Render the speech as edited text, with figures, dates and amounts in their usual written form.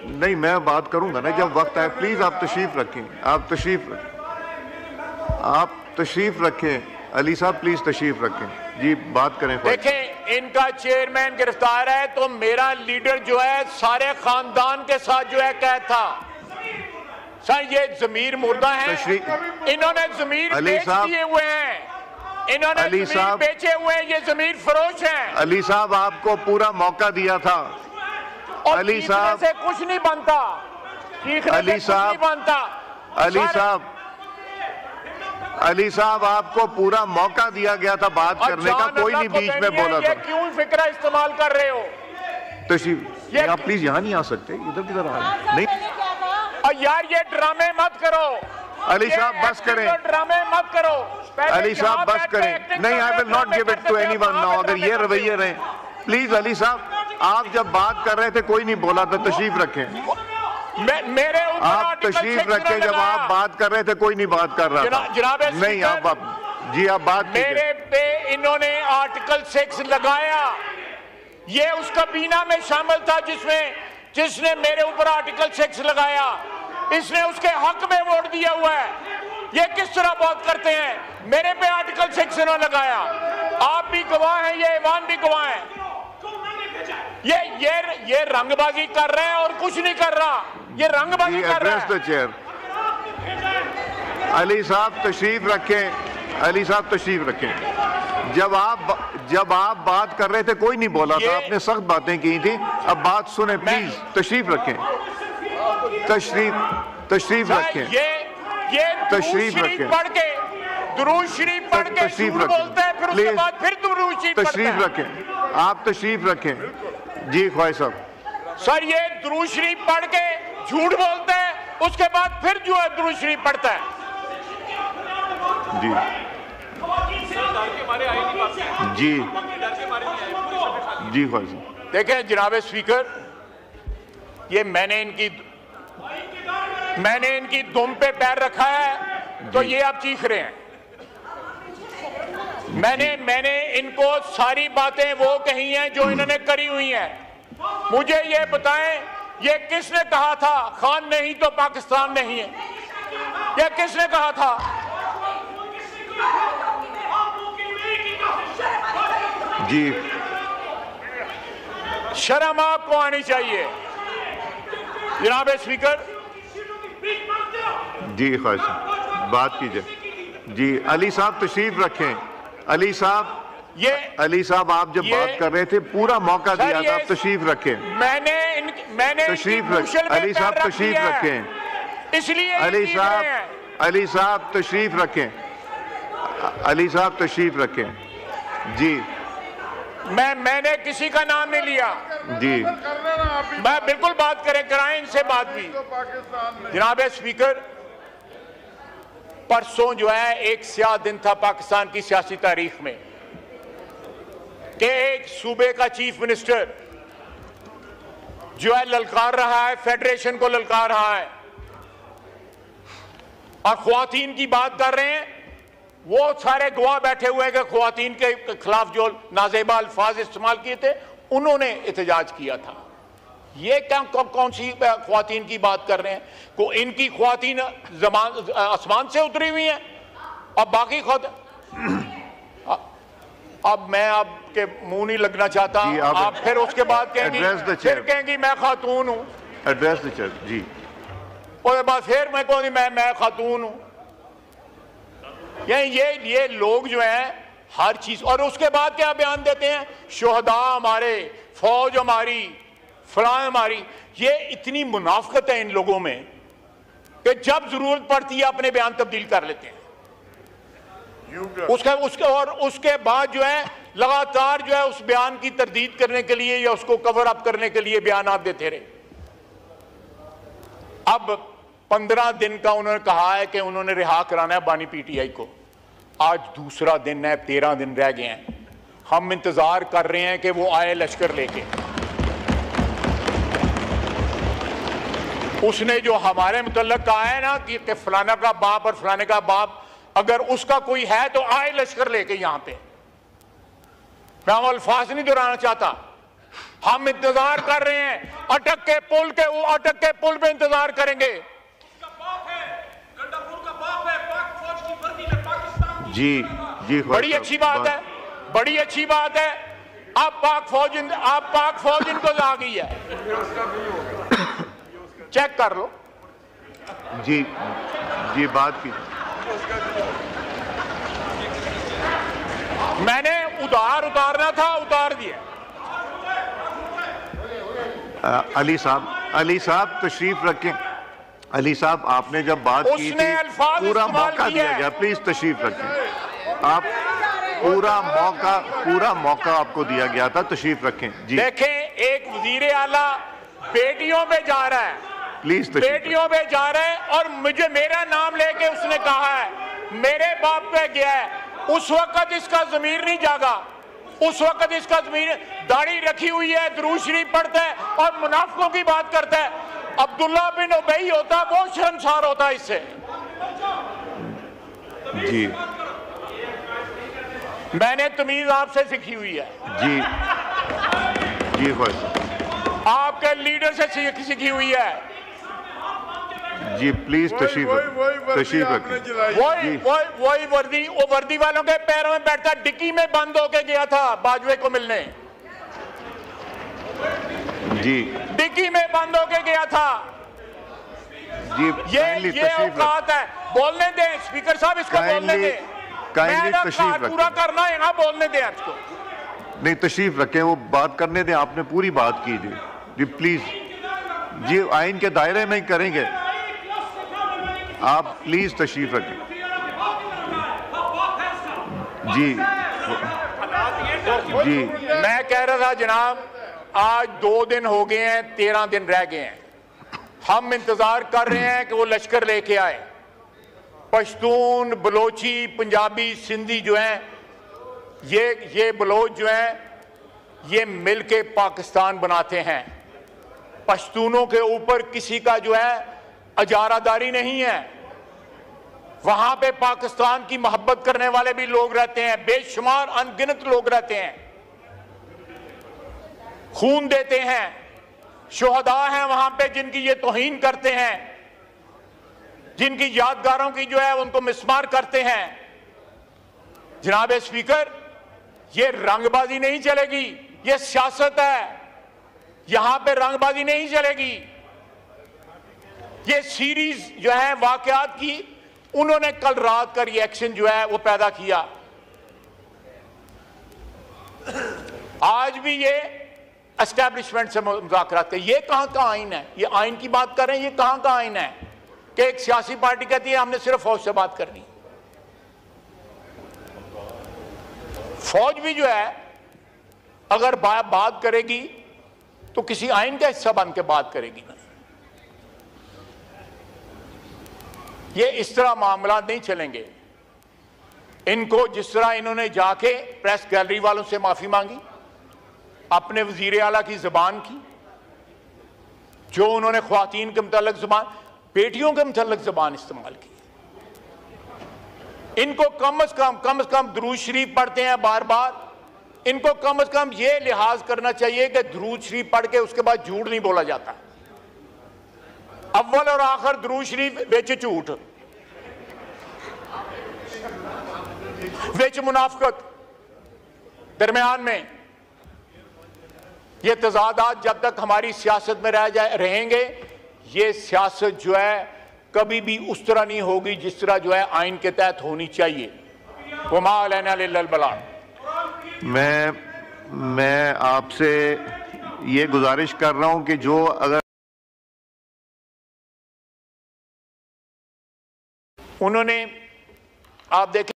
नहीं, मैं बात करूंगा ना जब वक्त आए। प्लीज आप तशरीफ रखें, आप तशरीफ रखें। अली साहब प्लीज तशरीफ रखें जी, बात करें। देखें, इनका चेयरमैन गिरफ्तार है तो मेरा लीडर जो है सारे खानदान के साथ जो है कैद था। सर ये जमीर मुर्दा है, इन्होंने जमीर बेच दिए हुए हैं, इन्होंने जमीर बेचे हुए हैं, ये जमीर फरोश हैं। अली साहब आपको पूरा मौका दिया था। अली साहब से कुछ नहीं बनता, अली साहब बनता। अली साहब आपको पूरा मौका दिया गया था बात करने का, कोई नहीं बीच में बोला था। क्यों फिक्रा इस्तेमाल कर रहे हो? तशरीफ आप प्लीज यहाँ नहीं आ सकते, इधर किधर आ रहे? नहीं यार, ये ड्रामे मत करो। अली साहब बस करें, ड्रामे मत करो। अली साहब बस करें। नहीं, I will not give it to anyone now. अगर ये रवैये रहे, प्लीज अली साहब आप जब बात कर रहे थे कोई नहीं बोला था। तशरीफ रखें, मेरे आप तशरीफ रखें। जब आप बात कर रहे थे कोई नहीं बात कर रहा था। जनाब नहीं, आप जी आप बात मेरे पे इन्होंने आर्टिकल 6 लगाया। ये उस कबीना में शामिल था जिसने मेरे ऊपर आर्टिकल 6 लगाया। इसने उसके हक में वोट दिया हुआ है। ये किस तरह बात करते हैं? मेरे पे आर्टिकल 6 इन्होंने लगाया। आप भी गवाह हैं, ये ईवान भी गवाह है। ये रंगबाजी कर रहे हैं और कुछ नहीं कर रहा, ये रंगबाजी कर रहा है। चेयर अली साहब तशरीफ रखें, अली साहब तशरीफ रखें। जब आप बात कर रहे थे कोई नहीं बोला था, आपने सख्त बातें की थी। अब बात सुने प्लीज, तशरीफ रखें, तशरीफ रखें, तशरीफ रखें, पढ़ के दुरूद शरीफ पढ़ के झूठ बोलते हैं, फिर उसके बाद फिर दुरूद शरीफ तशरीफ रखें। आप तशरीफ रखें जी ख्वाहिश साहब। सर ये दुरूद शरीफ पढ़ के झूठ बोलते हैं, उसके बाद फिर जो है दुरूद शरीफ पढ़ता है जी जी जी ख्वाहिश। देखें जनाब स्पीकर, ये मैंने इनकी दुम पे पैर रखा है तो ये आप चीख रहे हैं। मैंने इनको सारी बातें वो कही हैं जो इन्होंने करी हुई हैं। मुझे ये बताएं, ये किसने कहा था खान नहीं तो पाकिस्तान नहीं है? ये किसने कहा था? जी शर्म आपको आनी चाहिए जनाब स्पीकर। जी ख्वाहिश बात कीजिए जी। अली साहब तशरीफ रखें। अली साहब आप जब बात कर रहे थे पूरा मौका दिया था, आप तशरीफ रखें। मैंने तशरीफ रखें अली साहब, तशरीफ रखें। इसलिए अली साहब तशरीफ रखें, अली साहब तशरीफ रखें जी। मैंने किसी का नाम नहीं लिया जी। मैं बिल्कुल बात कराएं इनसे बात भी। जनाब स्पीकर, परसों जो है एक स्याह दिन था पाकिस्तान की सियासी तारीख में कि एक सूबे का चीफ मिनिस्टर जो है ललकार रहा है, फेडरेशन को ललकार रहा है और ख्वातीन की बात कर रहे हैं। वो सारे गवाह बैठे हुए हैं कि ख्वातीन के खिलाफ जो नाजेबा अल्फाज इस्तेमाल किए थे उन्होंने एहतजाज किया था। ये क्या कौन सी ख्वातीन की बात कर रहे हैं? को इनकी ख्वातीन आसमान से उतरी हुई हैं और बाकी अब मैं आपके मुंह नहीं लगना चाहता। आप फिर उसके बाद कहेंगी मैं खातून हूं। एड्रेस द चेयर जी। उसके बाद फिर मैं कहूंगी मैं खातून हूं। ये लोग जो हैं हर चीज, और उसके बाद क्या बयान देते हैं, शोहदा हमारे, फौज हमारी, फलां हमारी। ये इतनी मुनाफिकत है इन लोगों में कि जब जरूरत पड़ती है अपने बयान तब्दील कर लेते हैं। उसके बाद जो है लगातार जो है उस बयान की तरदीद करने के लिए या उसको कवर अप करने के लिए बयान आप देते रहे। अब 15 दिन का उन्होंने कहा है कि उन्होंने रिहा कराना है बानी पीटीआई को। आज दूसरा दिन है, 13 दिन रह गए हैं। हम इंतजार कर रहे हैं कि वो आए लश्कर लेके। उसने जो हमारे मुतल्लक कहा है ना कि फलाना का बाप और फलाने का बाप अगर उसका कोई है तो आए लश्कर लेके। यहां पे मैं अल्फाज नहीं दोहराना चाहता, हम इंतजार कर रहे हैं, अटक के पुल पे इंतजार करेंगे। जी जी, बड़ी अच्छी बात है, बड़ी अच्छी बात है। अब पाक फौज इनको आ गई है, चेक कर लो। जी जी, बात की मैंने उतारना था, उतार दिया। अली साहब तशरीफ रखें। अली साहब, आपने जब बात की थी पूरा मौका दिया गया, प्लीज तशरीफ रखें। आप पूरा मौका आपको दिया गया था, तशरीफ रखें। जी देखें, एक वजीर आला बेटियों पे जा रहा है, प्लीज बेटियों पे जा रहा है, और मुझे मेरा नाम लेके उसने कहा है मेरे बाप पे गया है। उस वक्त इसका ज़मीर नहीं जागा, उस वक्त इसका ज़मीर, दाढ़ी रखी हुई है, दुरूद शरीफ पढ़ता है और मुनाफिकों की बात करता है। अब्दुल्ला बिन उबई होता, वो शर्मसार होता इससे। जी, मैंने तमीज आपसे सीखी हुई है। जी जी, बस आपके लीडर से सीखी हुई है। जी, प्लीज तशरीफ रखें। वही वर्दी वालों के पैरों में बैठता, डिक्की में बंद होके गया था बाजवे को मिलने। जी, डिक्की में बंद होके गया था। जी, ये औकात है। बोलने दें स्पीकर साहब, इसको बोलने दें। पूरा करना है ना, बोलने दें इसको। नहीं, तशरीफ रखें, वो बात करने दें। आपने पूरी बात की जी प्लीज। जी, आइन के दायरे में ही करेंगे, आप प्लीज तशरीफ रखें। जी जी, मैं कह रहा था जनाब, आज 2 दिन हो गए हैं, 13 दिन रह गए हैं। हम इंतजार कर रहे हैं कि वो लश्कर लेके आए। पश्तून, बलोची, पंजाबी, सिंधी जो हैं, ये बलोच जो हैं, ये मिलके पाकिस्तान बनाते हैं। पश्तूनों के ऊपर किसी का जो है अजारादारी नहीं है। वहां पे पाकिस्तान की मोहब्बत करने वाले भी लोग रहते हैं, बेशुमार अनगिनत लोग रहते हैं, खून देते हैं। शोहदा हैं वहां पे जिनकी ये तौहीन करते हैं, जिनकी यादगारों की जो है उनको मिसमार करते हैं। जनाब स्पीकर, ये रंगबाजी नहीं चलेगी, ये सियासत है। यहां पे रंगबाजी नहीं चलेगी। ये सीरीज जो है वाकयात की, उन्होंने कल रात का रिएक्शन जो है वो पैदा किया। आज भी ये एस्टैब्लिशमेंट से मुज़ाकरात कर, ये कहां का आइन है? ये आइन की बात कर रहे हैं, ये कहां का आइन है कि एक सियासी पार्टी कहती है हमने सिर्फ फौज से बात करनी। फौज भी जो है अगर बात करेगी तो किसी आइन का हिस्सा बन के बात करेगी ना। ये इस तरह मामला नहीं चलेंगे। इनको जिस तरह इन्होंने जाके प्रेस गैलरी वालों से माफी मांगी, अपने वजीर आला की जुबान की, जो उन्होंने ख्वातीन के मुताल्लिक जुबान, बेटियों के मुताल्लिक जुबान इस्तेमाल की। इनको कम से कम दुरूद शरीफ पढ़ते हैं बार बार, इनको कम से कम ये लिहाज करना चाहिए कि दुरूद शरीफ पढ़ के उसके बाद झूठ नहीं बोला जाता। अव्वल और आखिर दुरूद शरीफ, विच झूठ, विच मुनाफिकत, दरमियान में ये तजादात जब तक हमारी सियासत में रहेंगे, ये सियासत जो है कभी भी उस तरह नहीं होगी जिस तरह जो है आइन के तहत होनी चाहिए। वमा अलैना इल्लल बलाग। मैं आपसे ये गुजारिश कर रहा हूं कि जो अगर उन्होंने, आप देखें